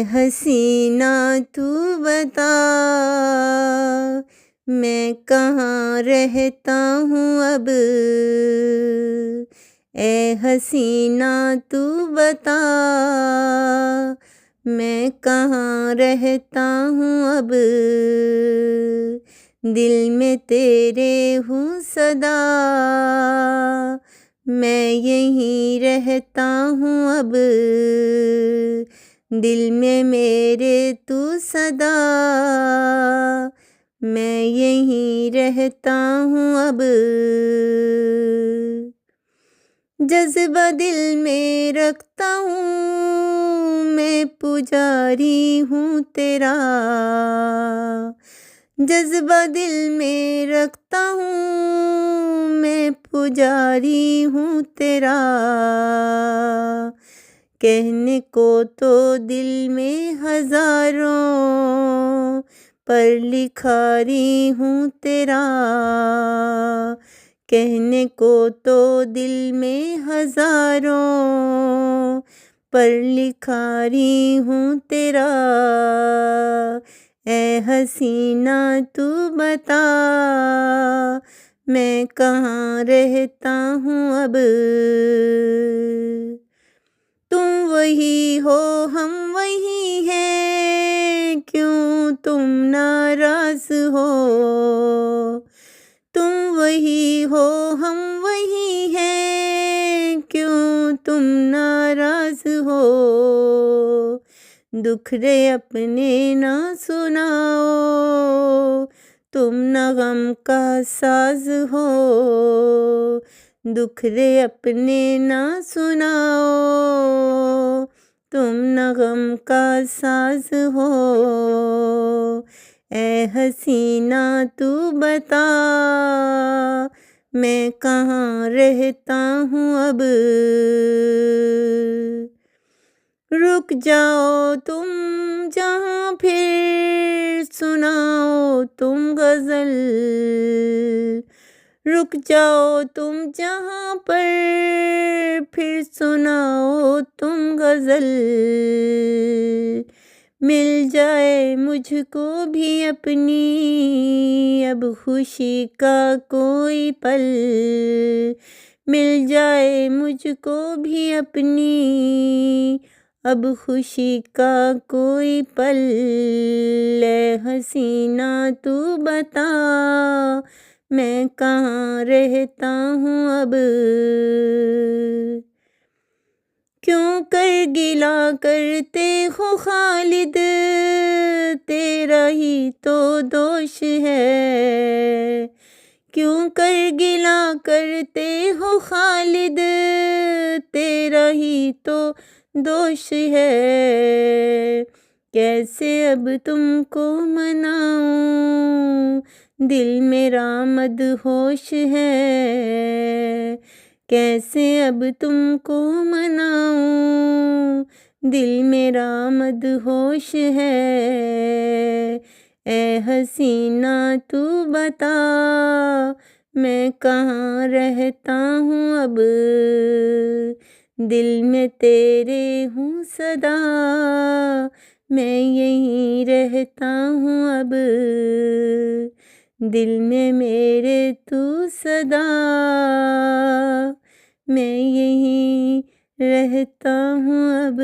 हसीना तू बता मैं कहाँ रहता हूँ अब। ए हसीना तू बता मैं कहाँ रहता हूँ अब। दिल में तेरे हूँ सदा मैं यहीं रहता हूँ अब। दिल में मेरे तू सदा मैं यहीं रहता हूँ अब। जज्बा दिल में रखता हूँ मैं पुजारी हूँ तेरा। जज्बा दिल में रखता हूँ मैं पुजारी हूँ तेरा। कहने को तो दिल में हजारों पर लिखारी हूँ तेरा। कहने को तो दिल में हजारों पर लिखारी हूँ तेरा। ए हसीना तू बता मैं कहाँ रहता हूँ अब। तुम वही हो हम वही हैं क्यों तुम नाराज हो। तुम वही हो हम वही हैं क्यों तुम नाराज हो। दुख रे अपने ना सुनाओ तुम ना गम का साज हो। दुख रे अपने ना सुनाओ तुम ना गम का साज हो। ए हसीना तू बता मैं कहाँ रहता हूँ अब। रुक जाओ तुम जहाँ फिर सुनाओ तुम गज़ल। रुक जाओ तुम जहाँ पर फिर सुनाओ तुम गज़ल। मिल जाए मुझको भी अपनी अब खुशी का कोई पल। मिल जाए मुझको भी अपनी अब खुशी का कोई पल। ए हसीना तू बता मैं कहाँ रहता हूँ अब। क्यों कर गिला करते हो खालिद तेरा ही तो दोष है। क्यों कर गिला करते हो खालिद तेरा ही तो दोष है। कैसे अब तुमको मनाऊं दिल मेरा मदहोश है। कैसे अब तुमको मनाऊं दिल मेरा मदहोश है। ए हसीना तू बता मैं कहाँ रहता हूँ अब। दिल में तेरे हूँ सदा मैं यहीं रहता हूँ अब। दिल में मेरे तू सदा मैं यहीं रहता हूँ अब।